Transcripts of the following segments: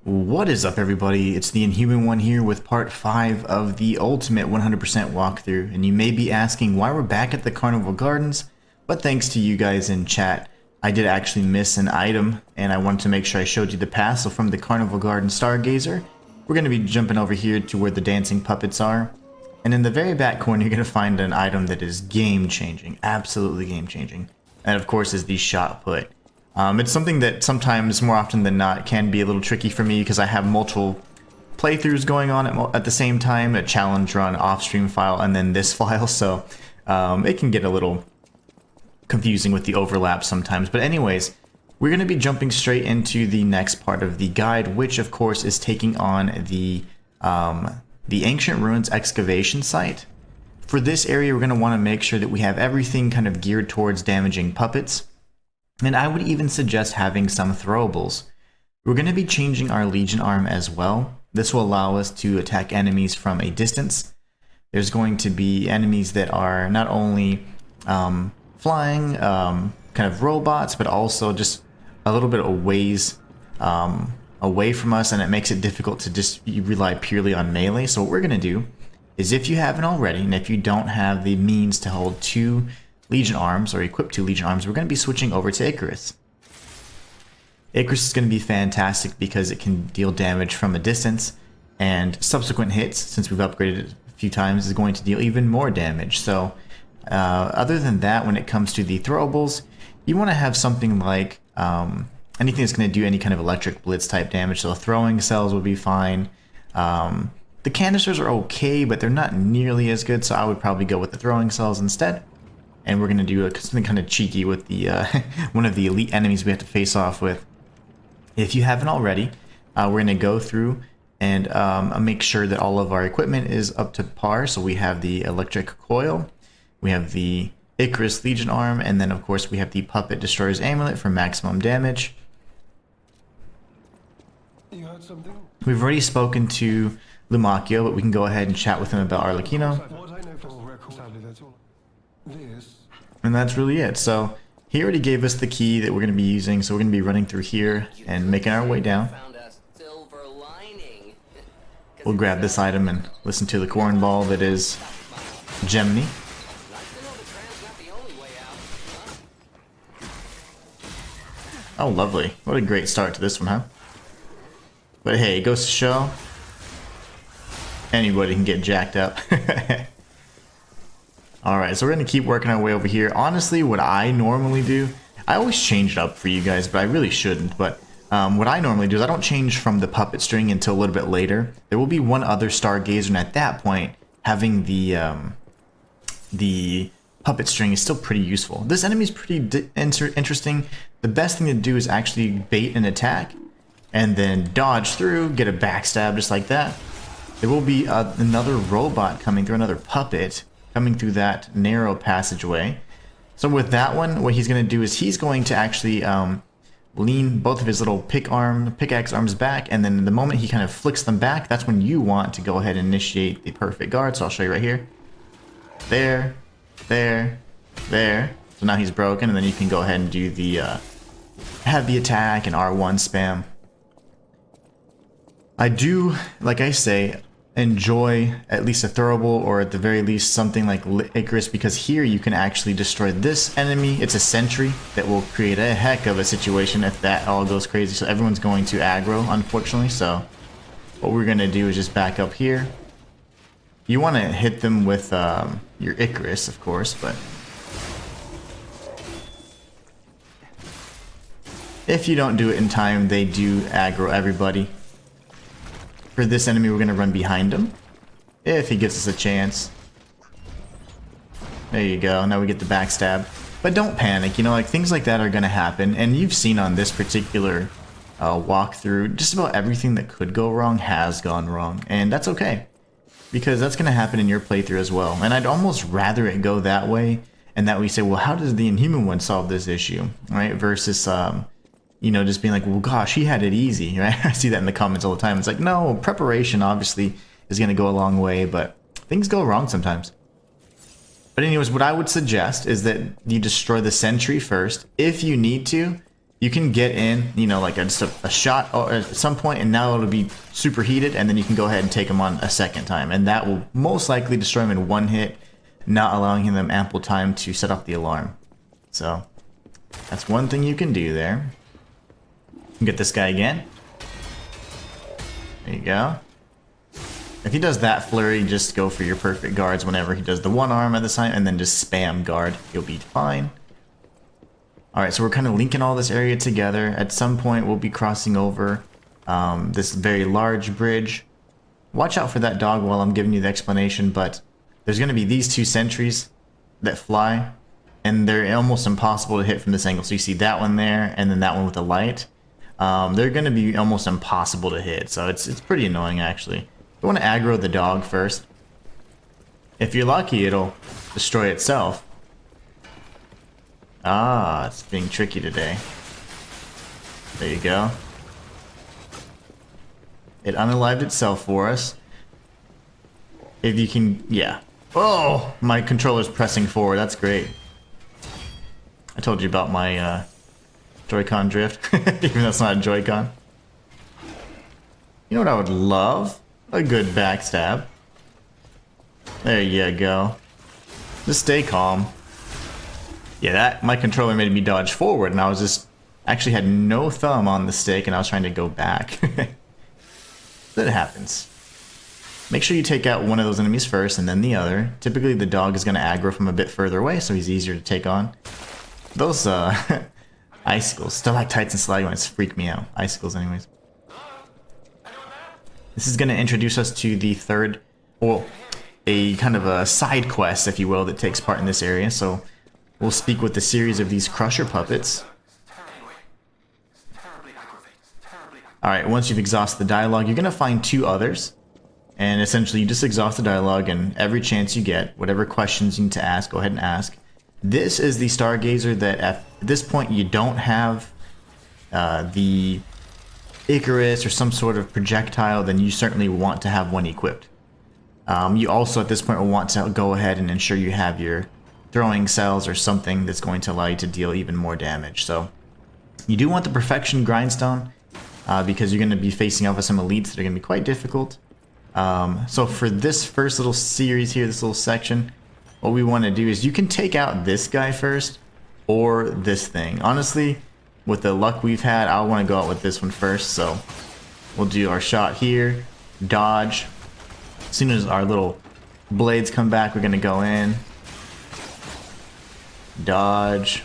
What is up, everybody? It's the Inhuman one here with part 5 of the ultimate 100% walkthrough, and you may be asking why we're back at the Carnival Gardens, but thanks to you guys in chat, I did actually miss an item, and I wanted to make sure I showed you the path. So from the Carnival Garden Stargazer, we're going to be jumping over here to where the dancing puppets are, and in the very back corner you're going to find an item that is game-changing, absolutely game-changing, and of course is the shot put. It's something that sometimes, more often than not, can be a little tricky for me because I have multiple playthroughs going on at the same time, a challenge run, off-stream file, and then this file, so it can get a little confusing with the overlap sometimes. But anyways, we're going to be jumping straight into the next part of the guide, which of course is taking on the Ancient Ruins excavation site. For this area, we're going to want to make sure that we have everything kind of geared towards damaging puppets. And I would even suggest having some throwables. We're going to be changing our Legion arm as well. This will allow us to attack enemies from a distance. There's going to be enemies that are not only flying, kind of robots, but also just a little bit of ways away from us, and it makes it difficult to just rely purely on melee. So what we're going to do is, if you haven't already, and if you don't have the means to hold 2 Legion arms, or equip 2 Legion arms, we're going to be switching over to Icarus. Icarus is going to be fantastic because it can deal damage from a distance, and subsequent hits, since we've upgraded it a few times, is going to deal even more damage. So other than that, when it comes to the throwables, you want to have something like anything that's going to do any kind of electric blitz type damage. So throwing cells will be fine. The canisters are okay, but they're not nearly as good, so I would probably go with the throwing cells instead. And we're going to do something kind of cheeky with the one of the elite enemies we have to face off with. If you haven't already, we're going to go through and make sure that all of our equipment is up to par. So we have the electric coil, we have the Icarus Legion arm, and then of course we have the Puppet Destroyer's Amulet for maximum damage. You heard something? We've already spoken to Lumacchio, but we can go ahead and chat with him about Arlecchino. What I know for record, sadly, that's all. This. And that's really it. So he already gave us the key that we're going to be using, so we're going to be running through here and making our way down. We'll grab this item and listen to the cornball that is Gemini. Oh, lovely. What a great start to this one, huh? But hey, it goes to show anybody can get jacked up. Alright, so we're going to keep working our way over here. Honestly, what I normally do, I always change it up for you guys, but I really shouldn't. But what I normally do is I don't change from the puppet string until a little bit later. There will be one other Stargazer, and at that point, having the puppet string is still pretty useful. This enemy is pretty interesting. The best thing to do is actually bait an attack, and then dodge through, get a backstab just like that. There will be another robot coming through, another puppet coming through that narrow passageway. So with that one, what he's going to do is he's going to actually lean both of his little pickaxe arms back, and then the moment he kind of flicks them back, that's when you want to go ahead and initiate the perfect guard. So I'll show you right here. There, there, there. So now he's broken, and then you can go ahead and do the heavy attack and R1 spam. I do, like I say, enjoy at least a throwable, or at the very least something like Icarus, because here you can actually destroy this enemy. It's a sentry that will create a heck of a situation if that all goes crazy. So everyone's going to aggro, unfortunately. So what we're going to do is just back up here. You want to hit them with your Icarus, of course, but if you don't do it in time, they do aggro everybody. For this enemy, we're going to run behind him, if he gives us a chance. There you go, now we get the backstab. But don't panic, you know, like things like that are going to happen, and you've seen on this particular walkthrough, just about everything that could go wrong has gone wrong, and that's okay. Because that's going to happen in your playthrough as well, and I'd almost rather it go that way, and that we say, well, how does the Inhuman one solve this issue, right, versus you know, just being like, well, gosh, he had it easy, right? I see that in the comments all the time. It's like, no, preparation obviously is going to go a long way, but things go wrong sometimes. But anyways, what I would suggest is that you destroy the sentry first. If you need to, you can get in, you know, like just a shot or at some point, and now it'll be super heated, and then you can go ahead and take him on a second time, and that will most likely destroy him in one hit, not allowing them ample time to set off the alarm. So that's one thing you can do there. You can get this guy again. There you go. If he does that flurry, just go for your perfect guards whenever he does the one arm at the time, and then just spam guard. You'll be fine. Alright, so we're kind of linking all this area together. At some point, we'll be crossing over this very large bridge. Watch out for that dog while I'm giving you the explanation, but there's going to be these two sentries that fly, and they're almost impossible to hit from this angle. So you see that one there, and then that one with the light. They're going to be almost impossible to hit, so it's pretty annoying, actually. You want to aggro the dog first. If you're lucky, it'll destroy itself. Ah, it's being tricky today. There you go. It unalived itself for us. If you can, yeah. Oh, my controller's pressing forward. That's great. I told you about my Joy-Con drift, even though it's not a Joy-Con. You know what I would love? A good backstab. There you go. Just stay calm. Yeah, that my controller made me dodge forward, and I was just actually had no thumb on the stick, and I was trying to go back. That happens. Make sure you take out one of those enemies first, and then the other. Typically, the dog is going to aggro from a bit further away, so he's easier to take on. Those icicles, stalactites and stalagmites freak me out. Icicles, anyways. This is going to introduce us to the third, well, a kind of a side quest, if you will, that takes part in this area. So we'll speak with the series of these crusher puppets. Alright, once you've exhausted the dialogue, you're going to find two others. And essentially, you just exhaust the dialogue, and every chance you get, whatever questions you need to ask, go ahead and ask. This is the Stargazer that at this point you don't have the Icarus or some sort of projectile, then you certainly want to have one equipped. You also at this point will want to go ahead and ensure you have your throwing cells or something that's going to allow you to deal even more damage. So you do want the Perfection Grindstone because you're going to be facing off with some elites that are going to be quite difficult. So for this first little series here, this little section, what we want to do is you can take out this guy first or this thing. Honestly, with the luck we've had, I want to go out with this one first. So we'll do our shot here, dodge. As soon as our little blades come back, we're going to go in, dodge,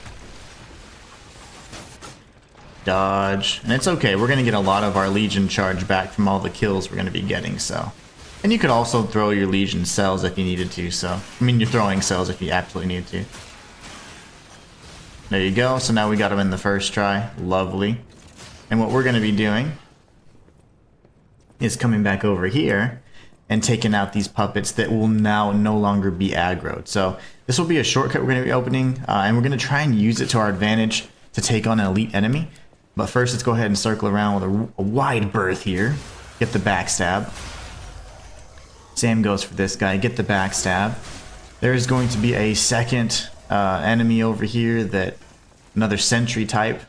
dodge, and it's okay. We're going to get a lot of our Legion charge back from all the kills we're going to be getting, so. And you could also throw your Legion cells if you needed to, so. I mean, you're throwing cells if you absolutely need to. There you go, so now we got them in the first try. Lovely. And what we're going to be doing is coming back over here and taking out these puppets that will now no longer be aggroed. So this will be a shortcut we're going to be opening, and we're going to try and use it to our advantage to take on an elite enemy. But first, let's go ahead and circle around with a wide berth here. Get the backstab. Same goes for this guy. Get the backstab. There is going to be a second enemy over here, that another sentry type.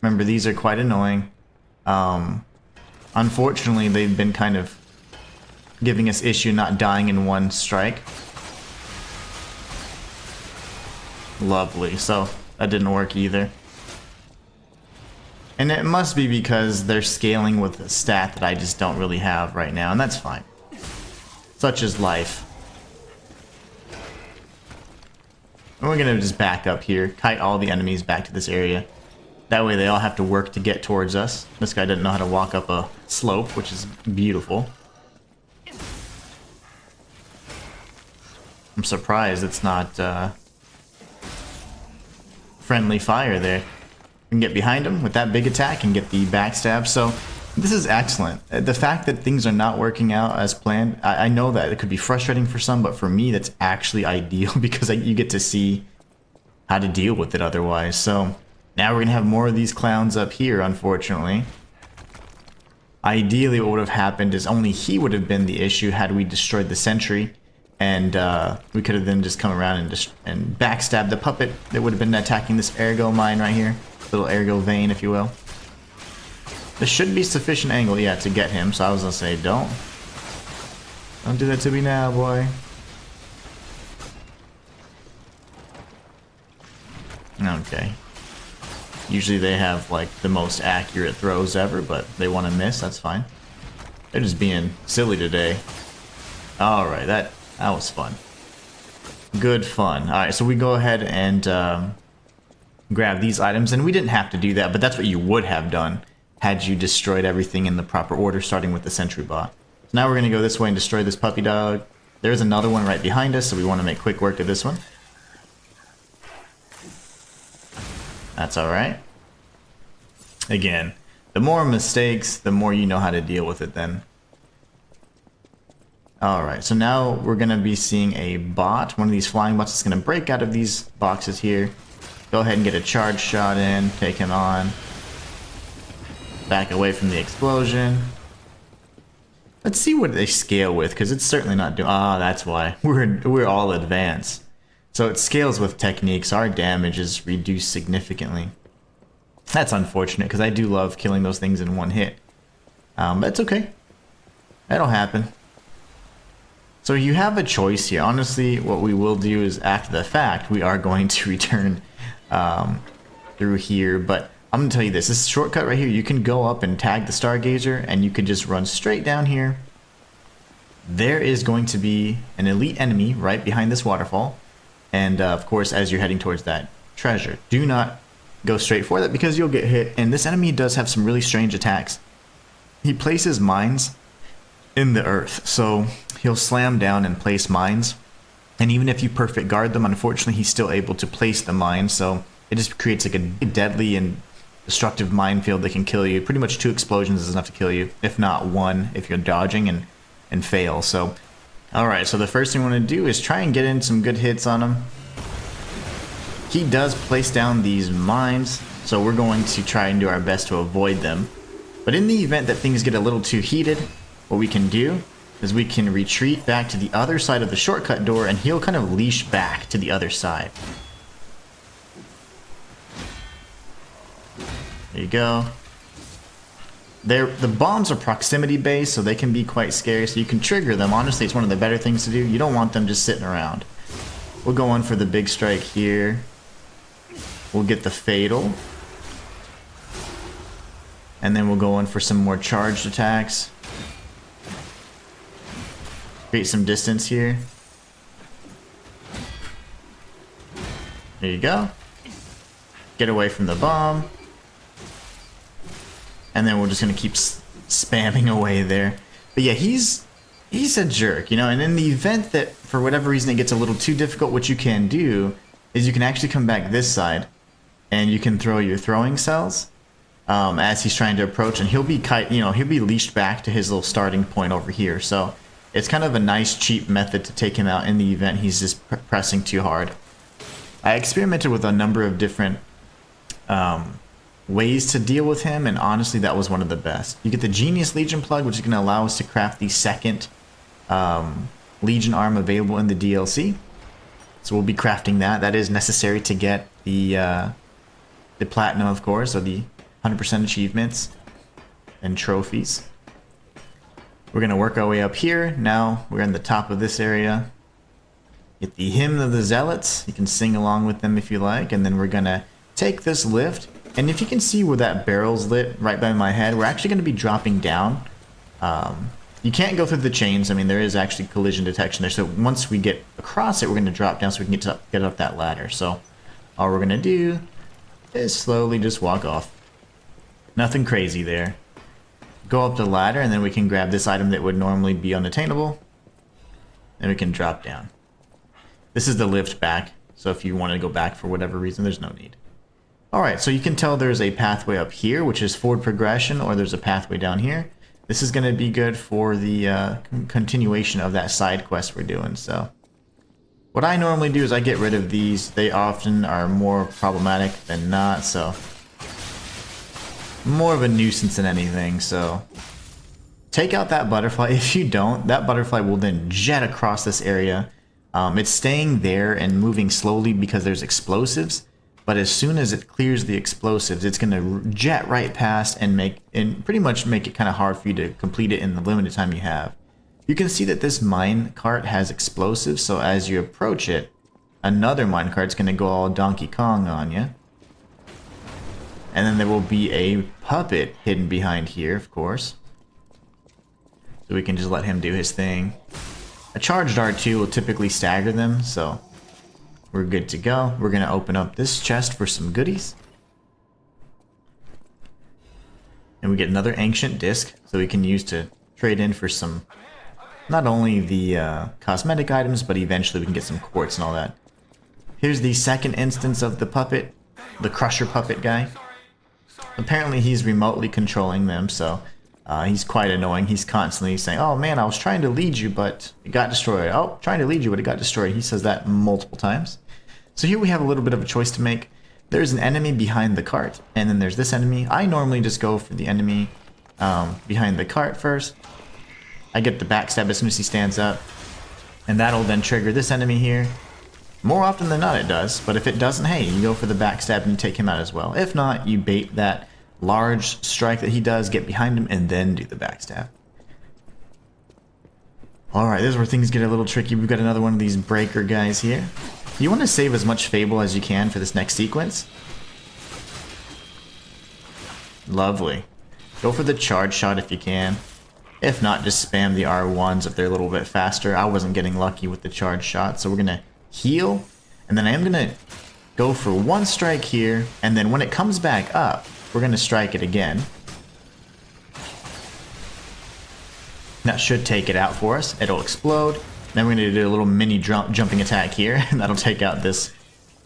Remember, these are quite annoying. Unfortunately, they've been kind of giving us issue not dying in one strike. Lovely. So that didn't work either. And it must be because they're scaling with a stat that I just don't really have right now, and that's fine. Such is life. And we're gonna just back up here, kite all the enemies back to this area. That way they all have to work to get towards us. This guy didn't know how to walk up a slope, which is beautiful. I'm surprised it's not friendly fire there. We can get behind him with that big attack and get the backstab. So this is excellent. The fact that things are not working out as planned, I know that it could be frustrating for some, but for me that's actually ideal because you get to see how to deal with it otherwise. So now we're going to have more of these clowns up here, unfortunately. Ideally what would have happened is only he would have been the issue had we destroyed the sentry. And we could have then just come around and backstab the puppet that would have been attacking this ergo mine right here. little aerial vein, if you will. There should be sufficient angle, yeah, to get him, so I was gonna say, don't do that to me now, boy. Okay. Usually they have, like, the most accurate throws ever, but they want to miss, that's fine. They're just being silly today. Alright, that was fun. Good fun. Alright, so we go ahead and grab these items, and we didn't have to do that, but that's what you would have done had you destroyed everything in the proper order, starting with the sentry bot. So now we're going to go this way and destroy this puppy dog. There's another one right behind us, so we want to make quick work of this one. That's alright. Again, the more mistakes, the more you know how to deal with it then. Alright, so now we're going to be seeing a bot, one of these flying bots that's going to break out of these boxes here. Go ahead and get a charge shot in, take him on. Back away from the explosion. Let's see what they scale with, because it's certainly not doing... Ah, that's why. We're all advanced. So it scales with techniques. Our damage is reduced significantly. That's unfortunate, because I do love killing those things in one hit. But it's okay. That'll happen. So you have a choice here. Honestly, what we will do is, after the fact, we are going to return through here. But I'm going to tell you this shortcut right here, you can go up and tag the Stargazer, and you could just run straight down here. There is going to be an elite enemy right behind this waterfall. And of course, as you're heading towards that treasure, do not go straight for that because you'll get hit. And this enemy does have some really strange attacks. He places mines in the earth, so he'll slam down and place mines. And even if you perfect guard them, unfortunately, he's still able to place the mines. So it just creates like a deadly and destructive minefield that can kill you. Pretty much 2 explosions is enough to kill you, if not 1 if you're dodging and fail. So, alright, so the first thing we want to do is try and get in some good hits on him. He does place down these mines, so we're going to try and do our best to avoid them. But in the event that things get a little too heated, what we can do is we can retreat back to the other side of the shortcut door, and he'll kind of leash back to the other side. There you go. The bombs are proximity based, so they can be quite scary, so you can trigger them. Honestly, it's one of the better things to do. You don't want them just sitting around. We'll go in for the big strike here. We'll get the fatal. And then we'll go in for some more charged attacks. Create some distance here. There you go. Get away from the bomb. And then we're just going to keep spamming away there. But yeah, he's a jerk, you know, and in the event that for whatever reason it gets a little too difficult, what you can do is you can actually come back this side and you can throw your throwing cells as he's trying to approach, and he'll be leashed back to his little starting point over here. So it's kind of a nice cheap method to take him out in the event he's just pressing too hard. I experimented with a number of different ways to deal with him, and honestly that was one of the best. You get the Genius Legion plug, which is going to allow us to craft the second Legion arm available in the DLC. So we'll be crafting that. That is necessary to get the platinum, of course, or the 100% achievements and trophies. We're going to work our way up here. Now we're in the top of this area. Get the Hymn of the Zealots. You can sing along with them if you like. And then we're going to take this lift. And if you can see where that barrel's lit right by my head, we're actually going to be dropping down. You can't go through the chains. I mean, there is actually collision detection there. So once we get across it, we're going to drop down so we can get up that ladder. So all we're going to do is slowly just walk off. Nothing crazy there. Go up the ladder, and then we can grab this item that would normally be unattainable. And we can drop down. This is the lift back. So if you want to go back for whatever reason, there's no need. Alright, so you can tell there's a pathway up here, which is forward progression, or there's a pathway down here. This is going to be good for the continuation of that side quest we're doing. So what I normally do is I get rid of these. They often are more problematic than not, so more of a nuisance than anything. So take out that butterfly. If you don't, that butterfly will then jet across this area. It's staying there and moving slowly because there's explosives. but as soon as it clears the explosives, it's going to jet right past and pretty much make it kind of hard for you to complete it in the limited time you have. You can see that this mine cart has explosives, so as you approach it, another mine cart's going to go all Donkey Kong on you. And then there will be a puppet hidden behind here, of course. So we can just let him do his thing. A charged R2 will typically stagger them, so we're good to go. We're going to open up this chest for some goodies. And we get another ancient disc, so we can use to trade in for some, not only the cosmetic items, but eventually we can get some quartz and all that. Here's the second instance of the puppet, the crusher puppet guy. Apparently he's remotely controlling them, so he's quite annoying. He's constantly saying, oh man, I was trying to lead you, but it got destroyed. Oh, trying to lead you, but it got destroyed. He says that multiple times. So here we have a little bit of a choice to make. There's an enemy behind the cart, and then there's this enemy. I normally just go for the enemy behind the cart first. I get the backstab as soon as he stands up, and that'll then trigger this enemy here. More often than not it does, but if it doesn't, hey, you go for the backstab and you take him out as well. If not, you bait that large strike that he does, get behind him, and then do the backstab. Alright, this is where things get a little tricky. We've got another one of these breaker guys here. You want to save as much Fable as you can for this next sequence. Lovely. Go for the charge shot if you can. If not, just spam the R1s if they're a little bit faster. I wasn't getting lucky with the charge shot, so we're going to heal, and then I am going to go for one strike here, and then when it comes back up, we're going to strike it again. That should take it out for us. It'll explode. Then we're going to do a little mini jumping attack here, and that'll take out this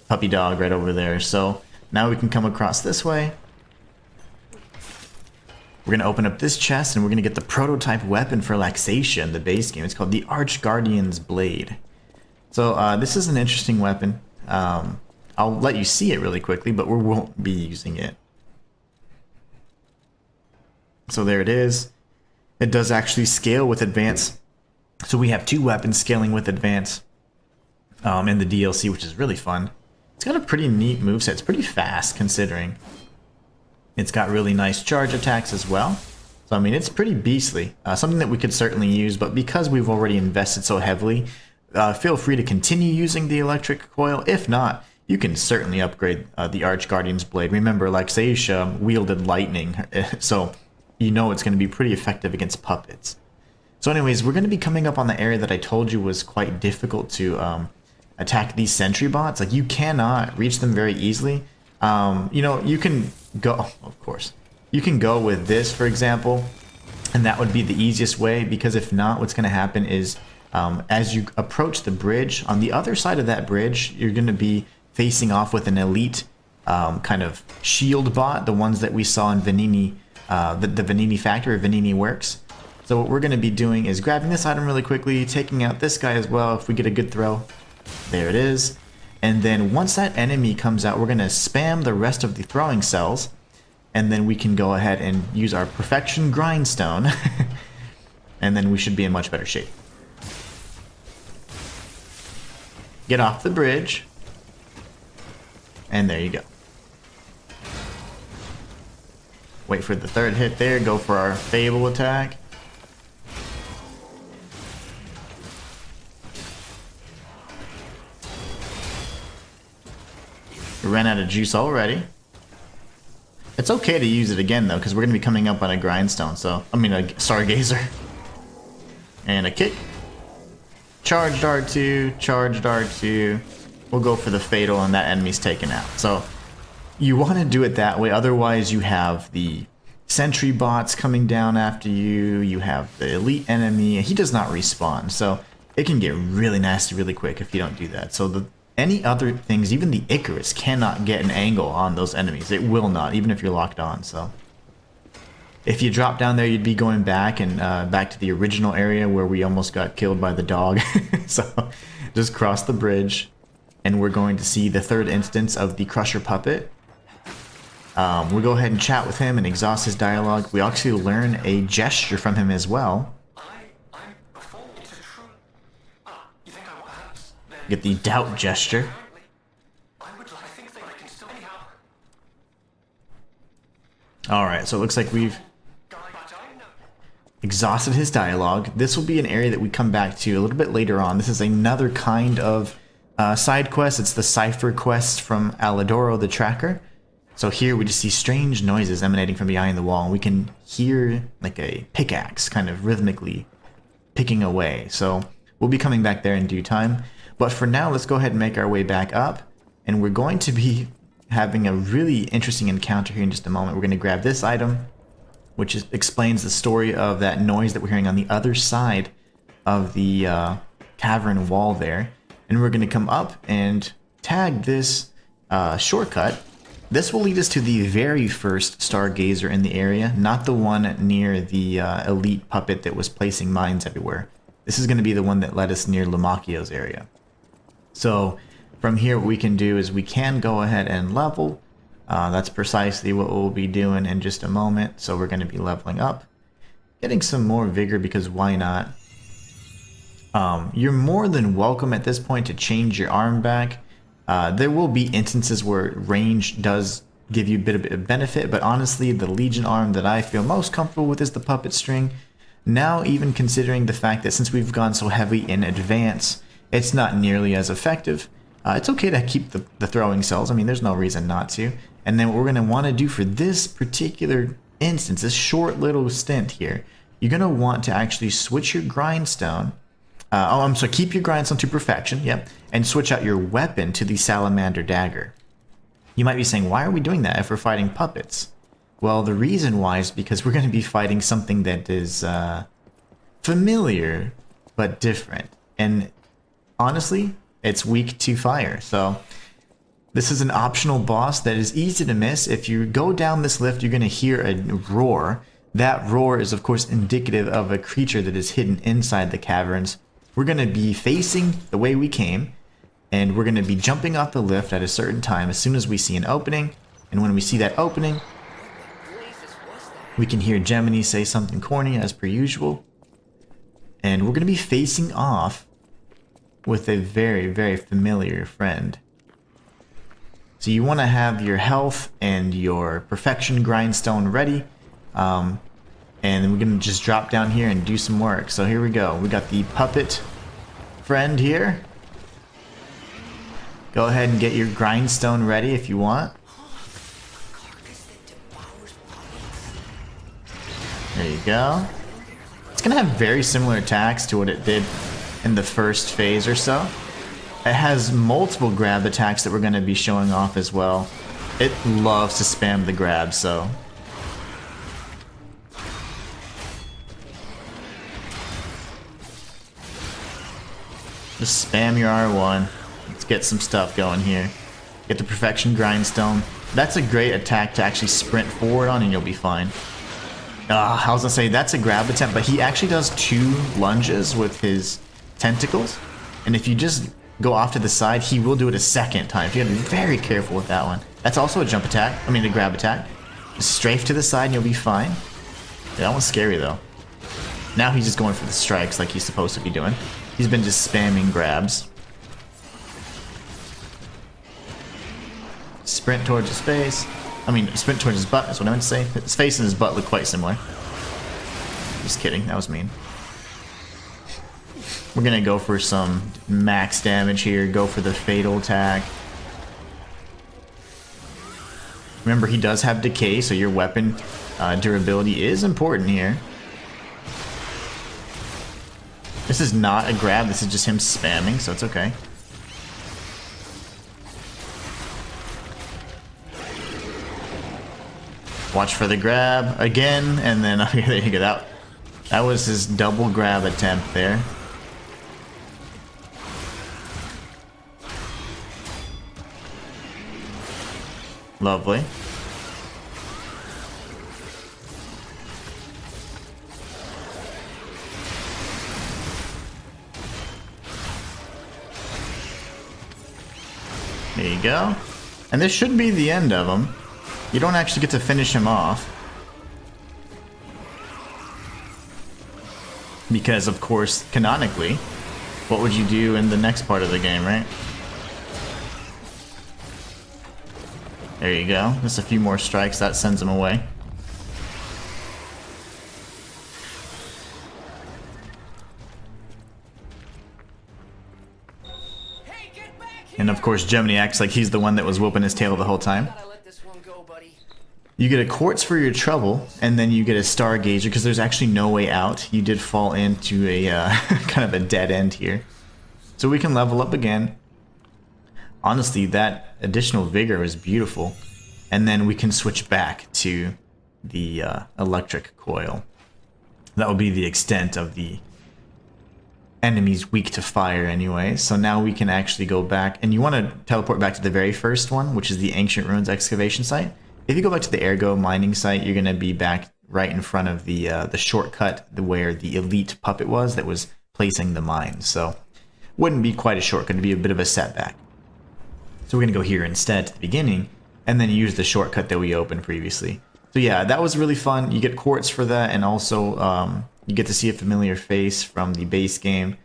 puppy dog right over there. So now we can come across this way. We're going to open up this chest, and we're going to get the prototype weapon for Laxatia in the base game. It's called the Arch Guardian's Blade. So this is an interesting weapon. I'll let you see it really quickly, but we won't be using it. So there it is. It does actually scale with advance. So we have two weapons scaling with advance in the DLC, which is really fun. It's got a pretty neat moveset. It's pretty fast considering. It's got really nice charge attacks as well. So I mean, it's pretty beastly. Something that we could certainly use, but because we've already invested so heavily, feel free to continue using the electric coil. If not, you can certainly upgrade the Arch Guardian's Blade. Remember, Laxatia wielded lightning, so you know it's going to be pretty effective against puppets. So anyways, we're going to be coming up on the area that I told you was quite difficult to attack these sentry bots. Like, you cannot reach them very easily. You know, you can go, of course, you can go with this, for example, and that would be the easiest way, because if not, what's going to happen is as you approach the bridge, on the other side of that bridge, you're going to be facing off with an elite kind of shield bot, the ones that we saw in Vanini, the Vanini factory, Vanini Works. So what we're going to be doing is grabbing this item really quickly, taking out this guy as well if we get a good throw. There it is. And then once that enemy comes out, we're going to spam the rest of the throwing cells, and then we can go ahead and use our Perfection Grindstone, and then we should be in much better shape. Get off the bridge, and there you go. Wait for the third hit there, go for our Fable attack. We ran out of juice already. It's okay to use it again though, because we're going to be coming up on a grindstone, so, I mean a Stargazer. And a kick. Charged R2, charged R2. We'll go for the fatal, and that enemy's taken out. So you want to do it that way, otherwise you have the sentry bots coming down after you, you have the elite enemy, he does not respawn, so it can get really nasty really quick if you don't do that. So any other things, even the Icarus cannot get an angle on those enemies. It will not, even if you're locked on. So if you drop down there, you'd be going back and back to the original area where we almost got killed by the dog. So just cross the bridge, and we're going to see the third instance of the Crusher Puppet. We'll go ahead and chat with him and exhaust his dialogue. We actually learn a gesture from him as well. Get the doubt gesture. Alright, so it looks like we've exhausted his dialogue. This will be an area that we come back to a little bit later on. This is another kind of side quest. It's the Cipher quest from Alidoro the Tracker. So here we just see strange noises emanating from behind the wall, and we can hear like a pickaxe kind of rhythmically picking away. So we'll be coming back there in due time. But for now, let's go ahead and make our way back up, and we're going to be having a really interesting encounter here in just a moment. We're going to grab this item, which explains the story of that noise that we're hearing on the other side of the cavern wall there. And we're going to come up and tag this shortcut. This will lead us to the very first stargazer in the area, not the one near the elite puppet that was placing mines everywhere. This is going to be the one that led us near Lumacchio's area. So from here, what we can do is we can go ahead and level. That's precisely what we'll be doing in just a moment. So we're going to be leveling up, getting some more vigor, because why not? You're more than welcome at this point to change your arm back. There will be instances where range does give you a bit of benefit, but honestly, the Legion arm that I feel most comfortable with is the puppet string. Now, even considering the fact that since we've gone so heavy in advance, it's not nearly as effective. It's okay to keep the throwing cells. I mean, there's no reason not to. And then what we're going to want to do for this particular instance, this short little stint here, you're going to want to actually switch your grindstone. Keep your grindstone to perfection, yep, and switch out your weapon to the salamander dagger. You might be saying, why are we doing that if we're fighting puppets? Well, the reason why is because we're going to be fighting something that is familiar but different. And honestly, it's weak to fire. So this is an optional boss that is easy to miss. If you go down this lift, you're going to hear a roar. That roar is, of course, indicative of a creature that is hidden inside the caverns. We're going to be facing the way we came, and we're going to be jumping off the lift at a certain time as soon as we see an opening. And when we see that opening, we can hear Gemini say something corny as per usual. And we're going to be facing off with a very, very familiar friend. So you want to have your health and your perfection grindstone ready. And we're going to just drop down here and do some work. So here we go. We got the puppet friend here. Go ahead and get your grindstone ready if you want. There you go. It's going to have very similar attacks to what it did in the first phase or so. It has multiple grab attacks that we're going to be showing off as well. It loves to spam the grab, so... just spam your R1. Let's get some stuff going here. Get the perfection grindstone. That's a great attack to actually sprint forward on, and you'll be fine. I was gonna say that's a grab attempt, but he actually does 2 lunges with his tentacles. And if you just go off to the side, he will do it a second time. So you gotta be very careful with that one. That's also a jump attack. I mean, a grab attack. Just strafe to the side and you'll be fine. Yeah, that one's scary though. Now he's just going for the strikes like he's supposed to be doing. He's been just spamming grabs. Sprint towards his face. I mean, sprint towards his butt, that's what I meant to say. His face and his butt look quite similar. Just kidding, that was mean. We're gonna go for some max damage here, go for the fatal attack. Remember, he does have decay, so your weapon durability is important here. This is not a grab, this is just him spamming, so it's okay. Watch for the grab again, and then there you go. That was his double grab attempt there. Lovely. There you go. And this should be the end of him. You don't actually get to finish him off. Because, of course, canonically, what would you do in the next part of the game, right? There you go. Just a few more strikes, that sends him away. And of course, Gemini acts like he's the one that was whooping his tail the whole time. You get a quartz for your trouble, and then you get a star gauger because there's actually no way out. You did fall into a kind of a dead end here. So we can level up again. Honestly, that additional vigor is beautiful. And then we can switch back to the electric coil. That will be the extent of the enemies weak to fire anyway. So now we can actually go back, and you want to teleport back to the very first one, which is the Ancient Ruins excavation site. If you go back to the Ergo mining site, you're going to be back right in front of the shortcut where the elite puppet was that was placing the mines. So wouldn't be quite a shortcut, it'd be a bit of a setback. So we're going to go here instead to the beginning and then use the shortcut that we opened previously. So yeah, that was really fun. You get quartz for that, and also you get to see a familiar face from the base game.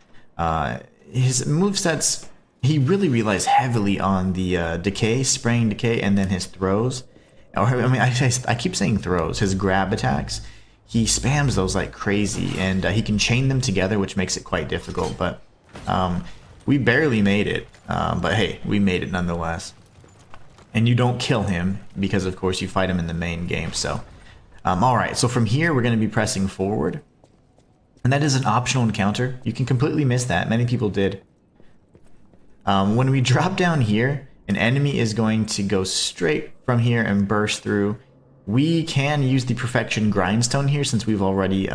His movesets, he really relies heavily on the decay, spraying decay, and then his throws. I mean, I keep saying throws. His grab attacks, he spams those like crazy, and he can chain them together, which makes it quite difficult. But we barely made it. But hey, we made it nonetheless. And you don't kill him because, of course, you fight him in the main game. So, all right. So from here, we're going to be pressing forward, and that is an optional encounter. You can completely miss that. Many people did. When we drop down here, an enemy is going to go straight from here and burst through. We can use the Perfection Grindstone here since we've already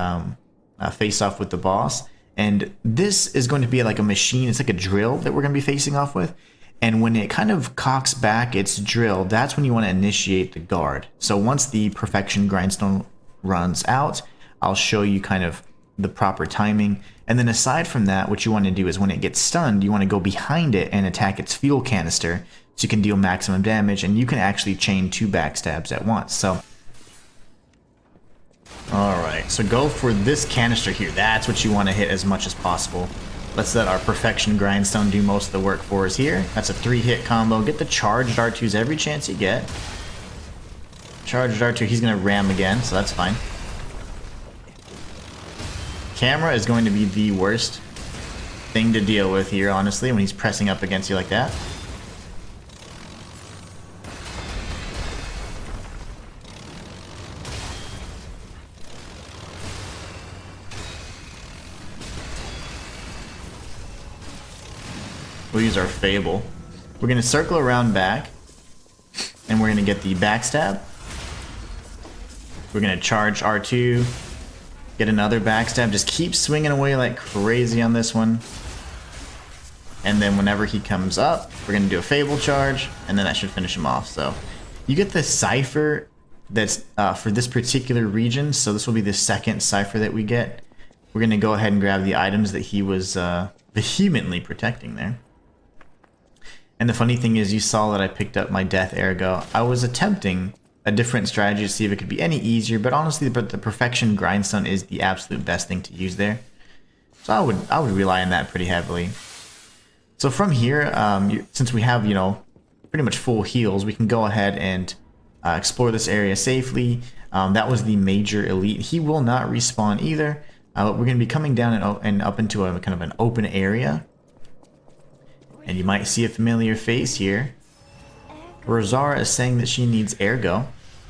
faced off with the boss. And this is going to be like a machine. It's like a drill that we're going to be facing off with. And when it kind of cocks back its drill, that's when you want to initiate the guard. So once the Perfection Grindstone runs out, I'll show you kind of the proper timing. And then aside from that, what you want to do is when it gets stunned, you want to go behind it and attack its fuel canister so you can deal maximum damage, and you can actually chain 2 backstabs at once. So, alright, so go for this canister here. That's what you want to hit as much as possible. Let's let our Perfection Grindstone do most of the work for us here. That's a 3-hit combo. Get the charged R2s every chance you get. Charged R2, he's going to ram again, so that's fine. Camera is going to be the worst thing to deal with here, honestly, when he's pressing up against you like that. We'll use our Fable. We're going to circle around back, and we're going to get the backstab. We're going to charge R2, get another backstab, just keep swinging away like crazy on this one. And then whenever he comes up, we're going to do a Fable charge, and then that should finish him off. So you get the cipher that's for this particular region, so this will be the second cipher that we get. We're going to go ahead and grab the items that he was vehemently protecting there. And the funny thing is, you saw that I picked up my Death Ergo. I was attempting a different strategy to see if it could be any easier, but honestly, the Perfection Grindstone is the absolute best thing to use there. So I would rely on that pretty heavily. So from here, since we have, you know, pretty much full heals, we can go ahead and explore this area safely. That was the major elite. He will not respawn either, but we're going to be coming down and up into a kind of an open area. And you might see a familiar face here. Rosara is saying that she needs Ergo.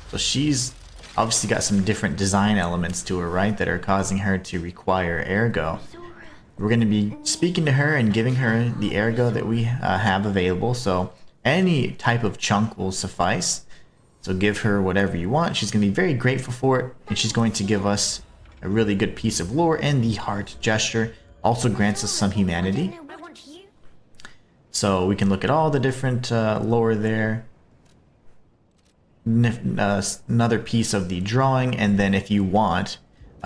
So she's obviously got some different design elements to her, right, that are causing her to require Ergo. We're going to be speaking to her and giving her the Ergo that we have available. So any type of chunk will suffice. So give her whatever you want. She's going to be very grateful for it. And she's going to give us a really good piece of lore, and the heart gesture also grants us some humanity. So we can look at all the different lore there. Another piece of the drawing, and then if you want,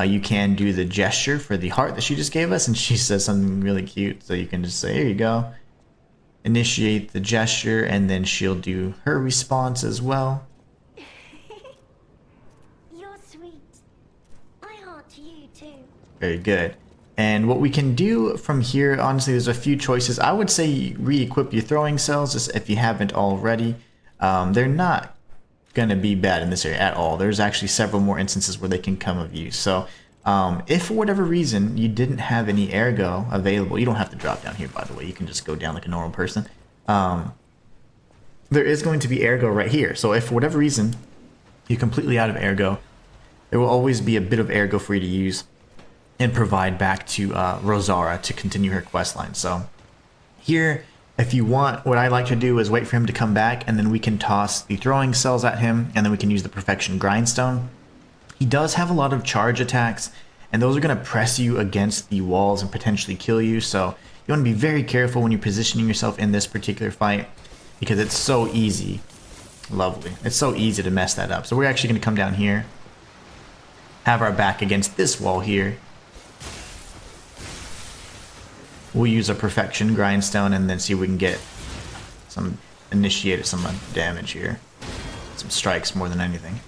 you can do the gesture for the heart that she just gave us, and she says something really cute, so you can just say, here you go. Initiate the gesture, and then she'll do her response as well. You're sweet. I heart you too. Very good. And what we can do from here, honestly, there's a few choices. I would say re-equip your throwing cells, just if you haven't already. They're not going to be bad in this area at all. There's actually several more instances where they can come of use. So if for whatever reason you didn't have any Ergo available, you don't have to drop down here, by the way. You can just go down like a normal person. there is going to be ergo right here. So if for whatever reason you're completely out of ergo, there will always be a bit of ergo for you to use and provide back to Rosara to continue her quest line. So here, if you want, what I like to do is wait for him to come back, and then we can toss the throwing cells at him, and then we can use the perfection grindstone. He does have a lot of charge attacks, and those are going to press you against the walls and potentially kill you. So you want to be very careful when you're positioning yourself in this particular fight, because it's so easy. Lovely. It's so easy to mess that up. So we're actually going to come down here, have our back against this wall here. We'll use a perfection grindstone and then see if we can get some damage here. Some strikes more than anything.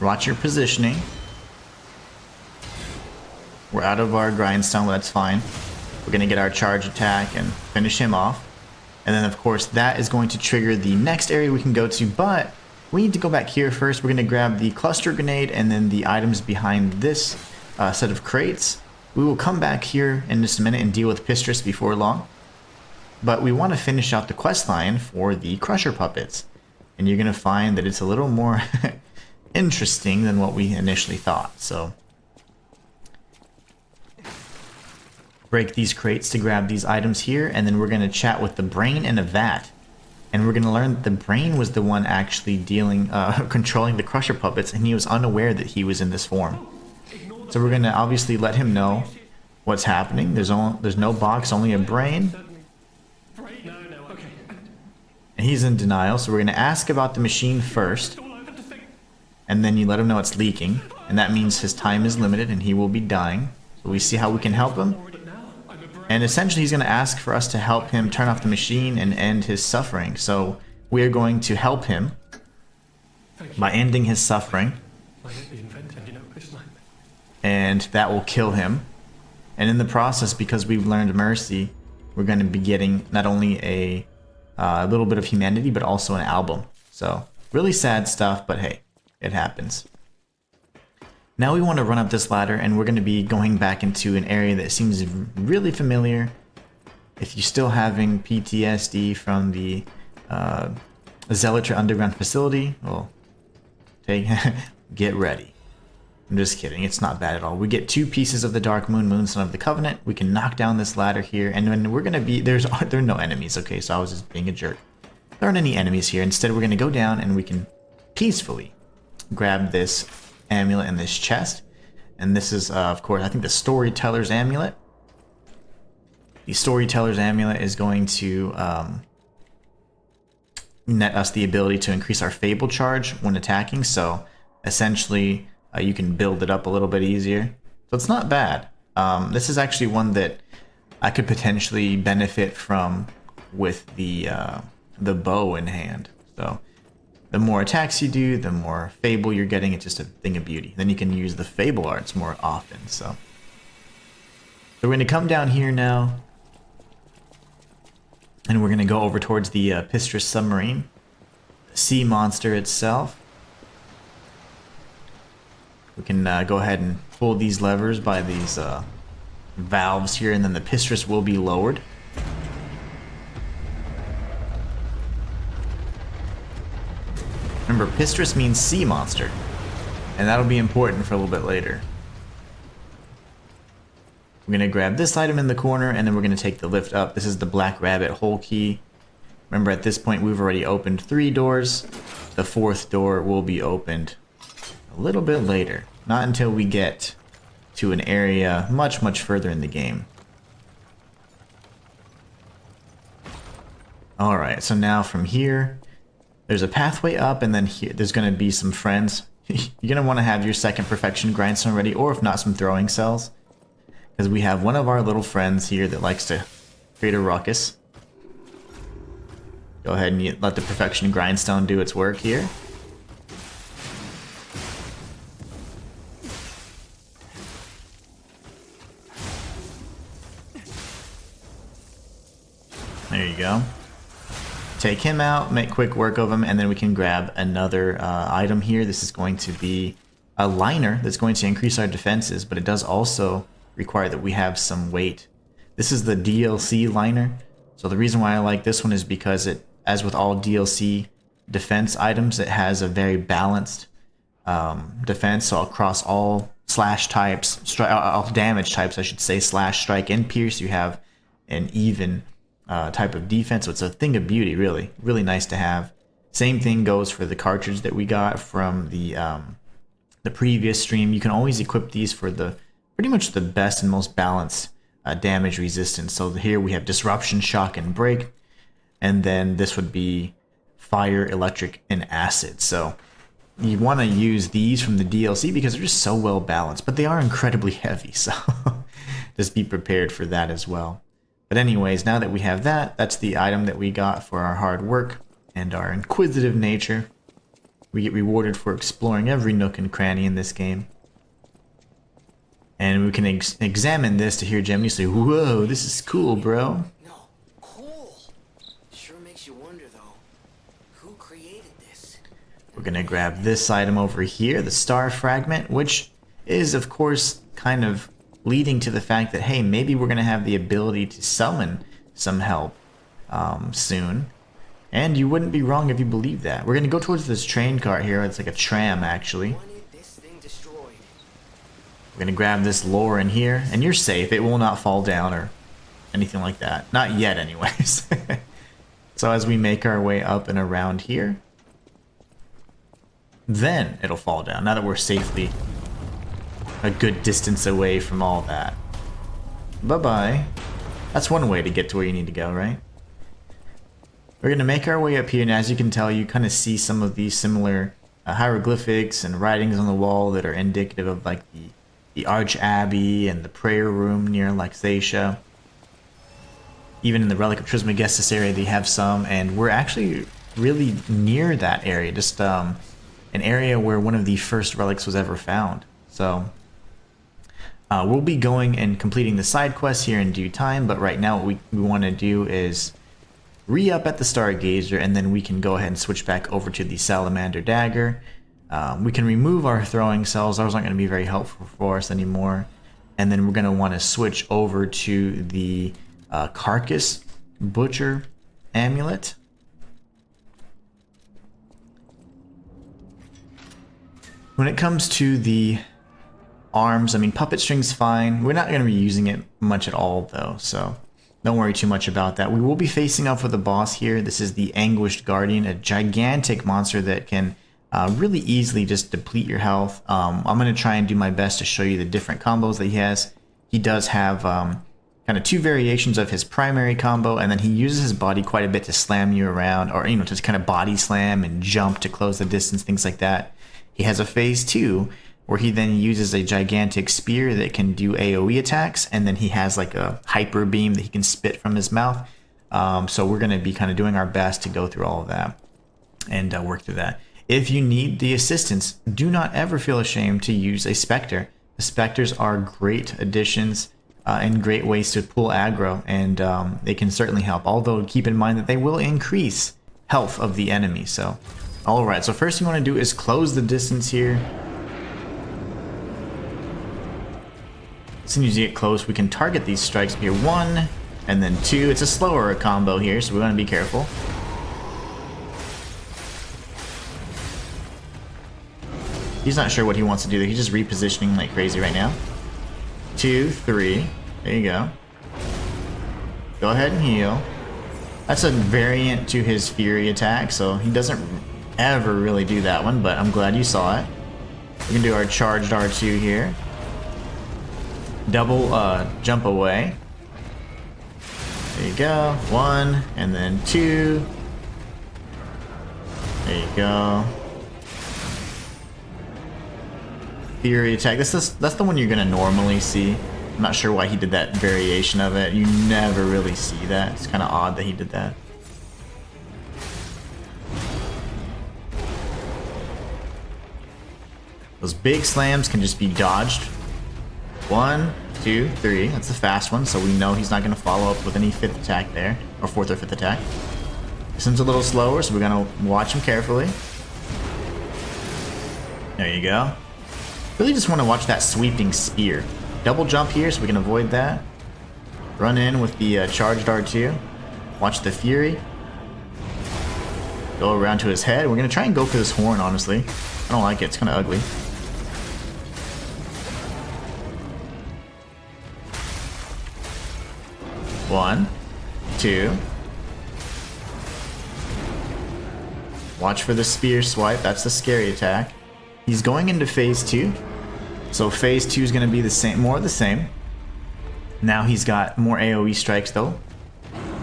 Watch your positioning. We're out of our grindstone, but that's fine. We're going to get our charge attack and finish him off. And then, of course, that is going to trigger the next area we can go to, but we need to go back here first. We're going to grab the cluster grenade and then the items behind this set of crates. We will come back here in just a minute and deal with Pistrus before long. But we want to finish out the quest line for the Crusher Puppets. And you're going to find that it's a little more interesting than what we initially thought. So break these crates to grab these items here, and then we're going to chat with the brain in a vat. And we're going to learn that the brain was the one actually controlling the Crusher Puppets, and he was unaware that he was in this form. So we're going to obviously let him know what's happening. There's no box, only a brain. And he's in denial, so we're going to ask about the machine first. And then you let him know it's leaking, and that means his time is limited and he will be dying. So we see how we can help him. And essentially he's going to ask for us to help him turn off the machine and end his suffering. So we are going to help him by ending his suffering. And that will kill him. And in the process, because we've learned mercy, we're going to be getting not only a little bit of humanity, but also an album. So really sad stuff, but hey, it happens. Now we want to run up this ladder, and we're going to be going back into an area that seems really familiar. If you're still having PTSD from the Zealotry Underground facility, well, get ready. I'm just kidding, it's not bad at all. We get 2 pieces of the Dark Moon, Moonstone of the Covenant. We can knock down this ladder here, and then we're going to be... there are no enemies, okay, so I was just being a jerk. There aren't any enemies here. Instead, we're going to go down, and we can peacefully grab this amulet in this chest. And this is, of course, I think the Storyteller's Amulet. The Storyteller's Amulet is going to net us the ability to increase our Fable charge when attacking. So, essentially, you can build it up a little bit easier. So it's not bad. This is actually one that I could potentially benefit from with the bow in hand. So the more attacks you do, the more Fable you're getting. It's just a thing of beauty. Then you can use the Fable arts more often. So we're going to come down here now, and we're going to go over towards the Pistrus submarine, the sea monster itself. We can go ahead and pull these levers by these valves here, and then the Pistrus will be lowered. Remember, Pistrus means sea monster, and that'll be important for a little bit later. We're going to grab this item in the corner, and then we're going to take the lift up. This is the Black Rabbit hole key. Remember, at this point, we've already opened 3 doors. The 4th door will be opened a little bit later. Not until we get to an area much, much further in the game. Alright, so now from here, there's a pathway up, and then here, there's going to be some friends. You're going to want to have your second perfection grindstone ready, or if not, some throwing cells. Because we have one of our little friends here that likes to create a ruckus. Go ahead and let the perfection grindstone do its work here. There you go. Take him out, make quick work of him, and then we can grab another item here. This is going to be a liner that's going to increase our defenses, but it does also require that we have some weight. This is the DLC liner. So the reason why I like this one is because it, as with all DLC defense items, it has a very balanced defense. So across all slash types, all damage types, I should say, slash, strike, and pierce, you have an even type of defense. So it's a thing of beauty, really. Really nice to have. Same thing goes for the cartridge that we got from the previous stream. You can always equip these for the pretty much the best and most balanced damage resistance. So here we have disruption, shock, and break, and then this would be fire, electric, and acid. So you want to use these from the DLC because they're just so well balanced, but they are incredibly heavy, so just be prepared for that as well. But anyways, now that we have that, that's the item that we got for our hard work and our inquisitive nature. We get rewarded for exploring every nook and cranny in this game. And we can examine this to hear Gemini say, "Whoa, this is cool, bro." No, cool. Sure makes you wonder though, who created this? We're gonna grab this item over here, the star fragment, which is of course kind of leading to the fact that, hey, maybe we're gonna have the ability to summon some help soon. And you wouldn't be wrong if you believe that. We're gonna go towards this train cart here. It's like a tram, actually. Wanted this thing destroyed. We're gonna grab this lore in here, and you're safe. It will not fall down or anything like that. Not yet, anyways. So as we make our way up and around here, then it'll fall down. Now that we're safely a good distance away from all that. Bye-bye. That's one way to get to where you need to go, right? We're going to make our way up here, and as you can tell, you kind of see some of these similar hieroglyphics and writings on the wall that are indicative of like the Arch Abbey and the prayer room near Lexatia. Even in the Relic of Trismegistus area, they have some, and we're actually really near that area, just an area where one of the first relics was ever found. So we'll be going and completing the side quests here in due time, but right now what we want to do is re-up at the Stargazer, and then we can go ahead and switch back over to the Salamander Dagger. We can remove our throwing cells. Those aren't going to be very helpful for us anymore. And then we're going to want to switch over to the Carcass Butcher Amulet. When it comes to the arms, I mean, puppet string's fine. We're not going to be using it much at all, though, so don't worry too much about that. We will be facing off with a boss here. This is the Anguished Guardian, a gigantic monster that can really easily just deplete your health. I'm going to try and do my best to show you the different combos that he has. He does have kind of two variations of his primary combo, and then he uses his body quite a bit to slam you around, or, you know, to kind of body slam and jump to close the distance, things like that. He has a phase 2, where he then uses a gigantic spear that can do AoE attacks, and then he has like a hyper beam that he can spit from his mouth. So we're going to be kind of doing our best to go through all of that and work through that. If you need the assistance, do not ever feel ashamed to use a Spectre. The Spectres are great additions and great ways to pull aggro, and they can certainly help, although keep in mind that they will increase health of the enemy. So, alright, so first thing you want to do is close the distance here. As soon as you get close, we can target these strikes here. 1, and then 2. It's a slower combo here, so we want to be careful. He's not sure what he wants to do there. He's just repositioning like crazy right now. 2, 3. There you go. Go ahead and heal. That's a variant to his Fury attack, so he doesn't ever really do that one, but I'm glad you saw it. We can do our charged R2 here. Double jump away. There you go. 1, and then 2. There you go. Fury attack. That's the one you're gonna normally see. I'm not sure why he did that variation of it. You never really see that. It's kind of odd that he did that. Those big slams can just be dodged. 1, 2, 3. That's the fast one, so we know he's not going to follow up with any 5th attack there, or 4th or 5th attack. This one's a little slower, so we're going to watch him carefully. There you go. Really just want to watch that sweeping spear. Double jump here so we can avoid that. Run in with the charged R2. Watch the Fury. Go around to his head. We're going to try and go for this horn, honestly. I don't like it. It's kind of ugly. One, two. Watch for the spear swipe. That's the scary attack. He's going into phase 2. So phase 2 is going to be the same, more of the same. Now he's got more AoE strikes though.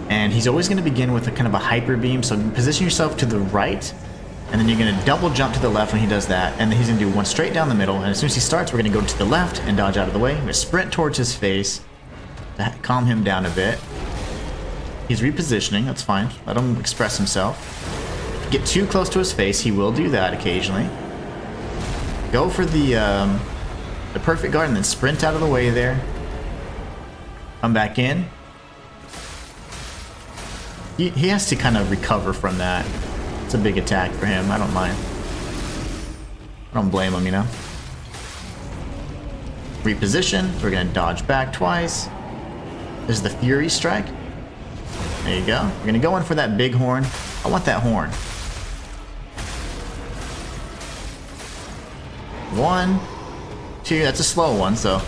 And he's always going to begin with a kind of a hyper beam. So position yourself to the right. And then you're going to double jump to the left when he does that. And then he's going to do one straight down the middle. And as soon as he starts, we're going to go to the left and dodge out of the way. We're going to sprint towards his face to calm him down a bit. He's repositioning. That's fine. Let him express himself. Get too close to his face. He will do that occasionally. Go for the perfect guard and then sprint out of the way there. Come back in. He has to kind of recover from that. It's a big attack for him. I don't mind. I don't blame him, you know. Reposition. We're going to dodge back twice. This is the Fury strike. There you go. We're going to go in for that big horn. I want that horn. 1, 2. That's a slow one, so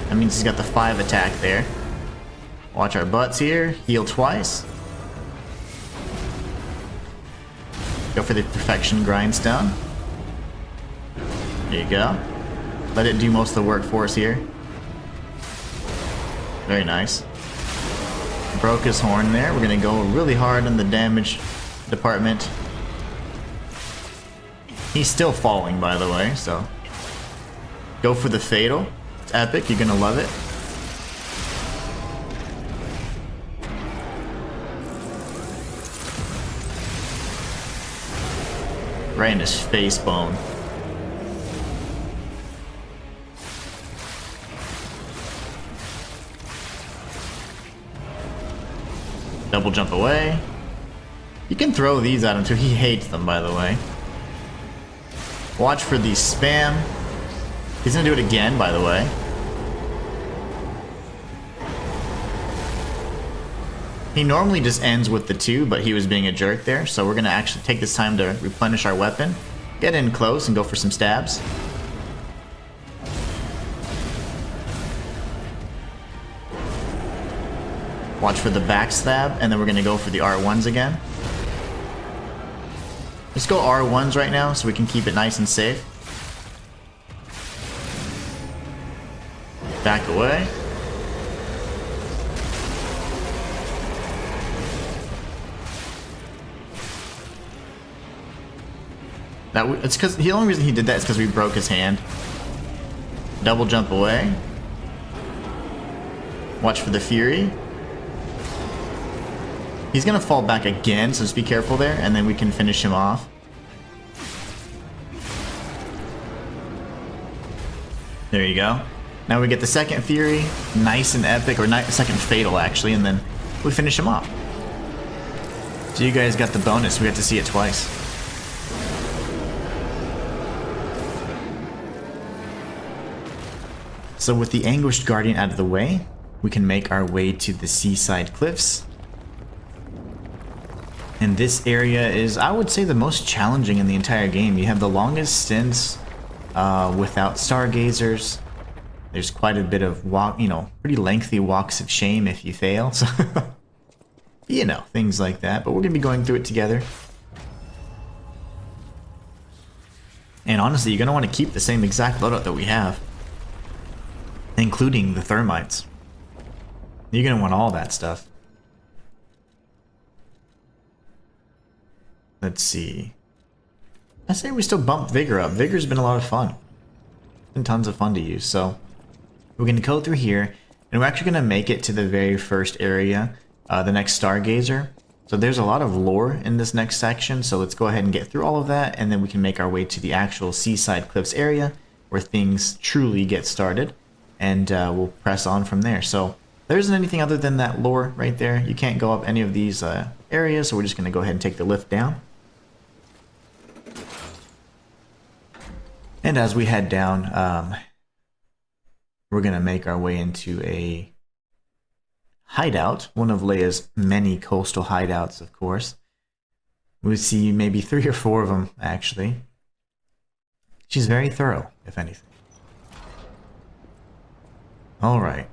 that means he's got the 5 attack there. Watch our butts here. Heal twice. Go for the perfection grindstone. There you go. Let it do most of the work for us here. Very nice. Broke his horn there. We're going to go really hard in the damage department. He's still falling, by the way, so go for the fatal. It's epic. You're going to love it. Right in his face bone. Double jump away. You can throw these at him too. He hates them, by the way. Watch for the spam. He's gonna do it again, by the way. He normally just ends with the 2, but he was being a jerk there, so we're gonna actually take this time to replenish our weapon. Get in close and go for some stabs. Watch for the backstab, and then we're gonna go for the R1s again. Let's go R1s right now so we can keep it nice and safe. Back away. It's because the only reason he did that is because we broke his hand. Double jump away. Watch for the Fury. He's gonna fall back again, so just be careful there, and then we can finish him off. There you go. Now we get the second Fury, nice and epic, or second Fatal actually, and then we finish him off. So you guys got the bonus, we got to see it twice. So with the Anguished Guardian out of the way, we can make our way to the seaside cliffs. And this area is, I would say, the most challenging in the entire game. You have the longest stints without stargazers. There's quite a bit of pretty lengthy walks of shame if you fail. So, things like that. But we're going to be going through it together. And honestly, you're going to want to keep the same exact loadout that we have, including the thermites. You're going to want all that stuff. Let's see. I say we still bump Vigor up. Vigor's been a lot of fun. It's been tons of fun to use. So we're going to go through here, and we're actually going to make it to the very first area, the next Stargazer. So there's a lot of lore in this next section, so let's go ahead and get through all of that, and then we can make our way to the actual Seaside Cliffs area, where things truly get started, and we'll press on from there. So there isn't anything other than that lore right there. You can't go up any of these areas, so we're just going to go ahead and take the lift down. And as we head down, we're going to make our way into a hideout, one of Leia's many coastal hideouts, of course. We see maybe 3 or 4 of them, actually. She's very thorough, if anything. Alright.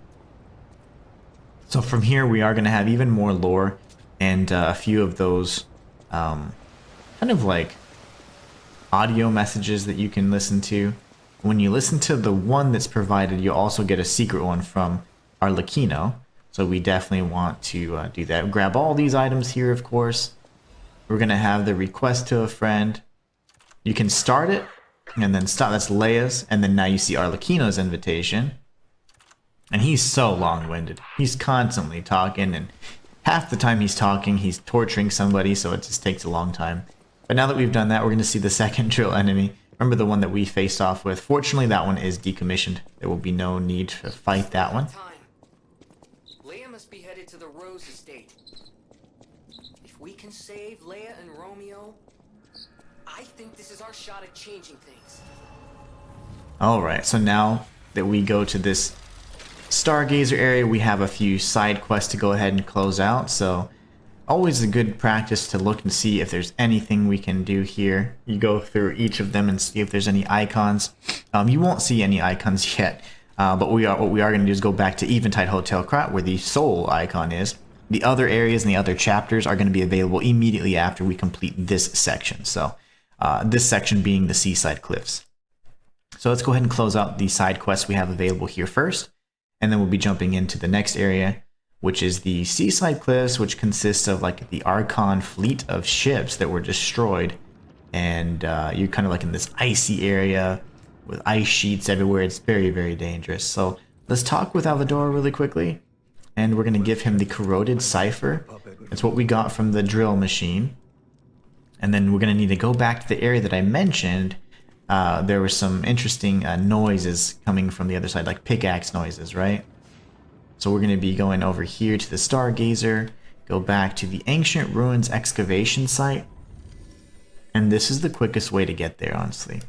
So from here, we are going to have even more lore and a few of those kind of like audio messages that you can listen to. When you listen to the one that's provided, you'll also get a secret one from Arlecchino. So we definitely want to do that. Grab all these items here, of course. We're going to have the request to a friend. You can start it and then stop. That's Leia's. And then now you see Arlecchino's invitation. And he's so long-winded. He's constantly talking, and half the time he's talking, he's torturing somebody, so it just takes a long time. But now that we've done that, we're going to see the second drill enemy. Remember the one that we faced off with? Fortunately, that one is decommissioned. There will be no need to fight that one. Leia must be headed to the Rose estate. If we can save Leia and Romeo, I think this is our shot at changing things. Alright, so now that we go to this Stargazer area, we have a few side quests to go ahead and close out, so always a good practice to look and see if there's anything we can do here. You go through each of them and see if there's any icons. You won't see any icons yet, but what we are going to do is go back to Eventide Hotel Krat, where the soul icon is. The other areas and the other chapters are going to be available immediately after we complete this section, so this section being the Seaside Cliffs. So let's go ahead and close out the side quests we have available here first. And then we'll be jumping into the next area, which is the Seaside Cliffs, which consists of like the Archon fleet of ships that were destroyed. And you're kind of like in this icy area with ice sheets everywhere. It's very, very dangerous. So let's talk with Alidoro really quickly. And we're going to give him the corroded cipher. That's what we got from the drill machine. And then we're going to need to go back to the area that I mentioned. There were some interesting noises coming from the other side, like pickaxe noises, right? So we're going to be going over here to the Stargazer, go back to the Ancient Ruins excavation site, and this is the quickest way to get there, honestly.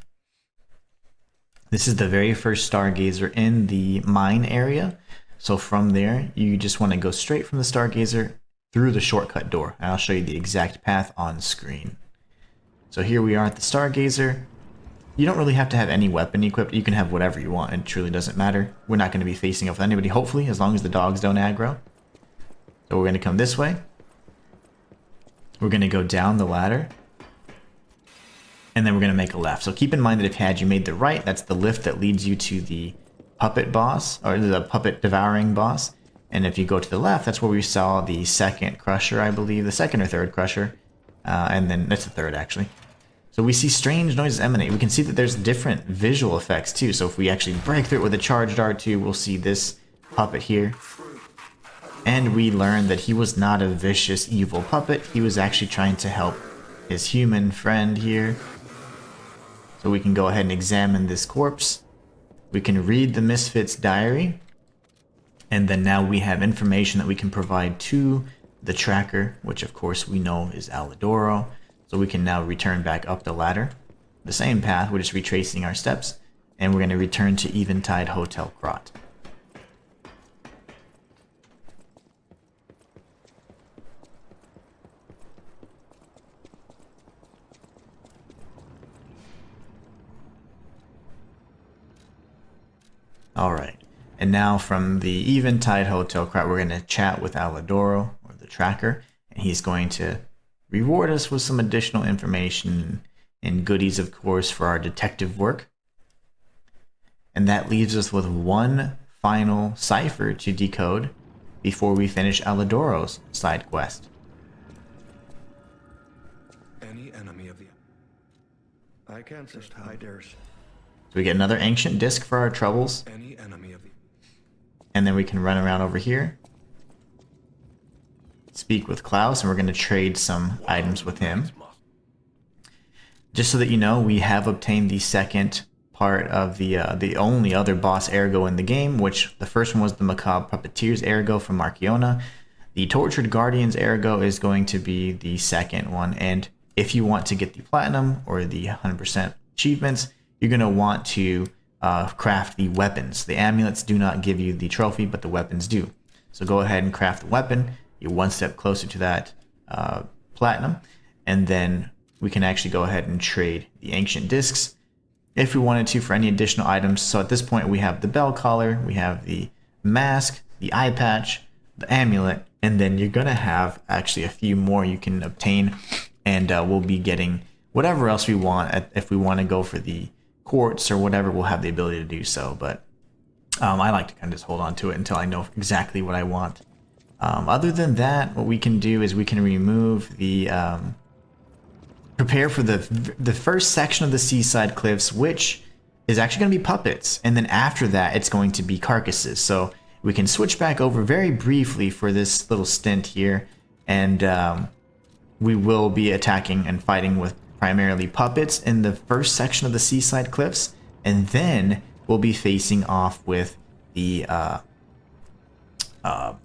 This is the very first Stargazer in the mine area, so from there, you just want to go straight from the Stargazer through the shortcut door, and I'll show you the exact path on screen. So here we are at the Stargazer. You don't really have to have any weapon equipped. You can have whatever you want. It truly doesn't matter. We're not going to be facing off with anybody, hopefully, as long as the dogs don't aggro. So we're going to come this way. We're going to go down the ladder. And then we're going to make a left. So keep in mind that if had you made the right, that's the lift that leads you to the puppet boss, or the puppet devouring boss. And if you go to the left, that's where we saw the second crusher, I believe. The second or third crusher. And then that's the third, actually. So we see strange noises emanate. We can see that there's different visual effects too. So if we actually break through it with a charged R2, we'll see this puppet here. And we learn that he was not a vicious, evil puppet. He was actually trying to help his human friend here. So we can go ahead and examine this corpse. We can read the Misfit's diary. And then now we have information that we can provide to the tracker, which of course we know is Alidoro. So we can now return back up the ladder. The same path, we're just retracing our steps, and we're going to return to Eventide Hotel Krat. Alright, and now from the Eventide Hotel Krat, we're going to chat with Alidoro, or the tracker, and he's going to reward us with some additional information and goodies, of course, for our detective work. And that leaves us with one final cipher to decode before we finish Alidoro's side quest. Any enemy of the... I can't just hide theirs. So we get another ancient disc for our troubles. Any enemy of the... And then we can run around over here. Speak with Klaus, and we're going to trade some items with him. Just so that you know, we have obtained the second part of the only other boss ergo in the game, which the first one was the Macabre Puppeteers ergo from Marchiona. The Tortured Guardians ergo is going to be the second one, and if you want to get the platinum or the 100% achievements, you're going to want to craft the weapons. The amulets do not give you the trophy, but the weapons do. So go ahead and craft the weapon. You're one step closer to that platinum, and then we can actually go ahead and trade the ancient discs if we wanted to for any additional items. So at this point we have the bell collar, we have the mask, the eye patch, the amulet, and then you're gonna have actually a few more you can obtain, and we'll be getting whatever else we want. If we want to go for the quartz or whatever, we'll have the ability to do so, but I like to kind of just hold on to it until I know exactly what I want. Other than that, what we can do is we can remove the prepare for the first section of the seaside cliffs, which is actually going to be puppets, and then after that it's going to be carcasses. So we can switch back over very briefly for this little stint here, and we will be attacking and fighting with primarily puppets in the first section of the seaside cliffs, and then we'll be facing off with the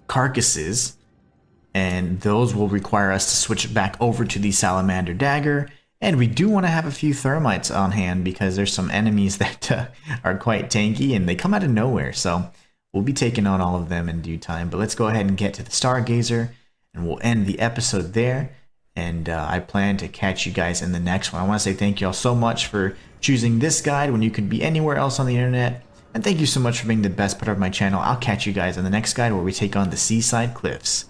carcasses, and those will require us to switch back over to the salamander dagger. And we do want to have a few thermites on hand because there's some enemies that are quite tanky and they come out of nowhere, so we'll be taking on all of them in due time. But let's go ahead and get to the Stargazer, and we'll end the episode there. And I plan to catch you guys in the next one. I want to say thank you all so much for choosing this guide when you could be anywhere else on the internet. And thank you so much for being the best part of my channel. I'll catch you guys in the next guide where we take on the Seaside Cliffs.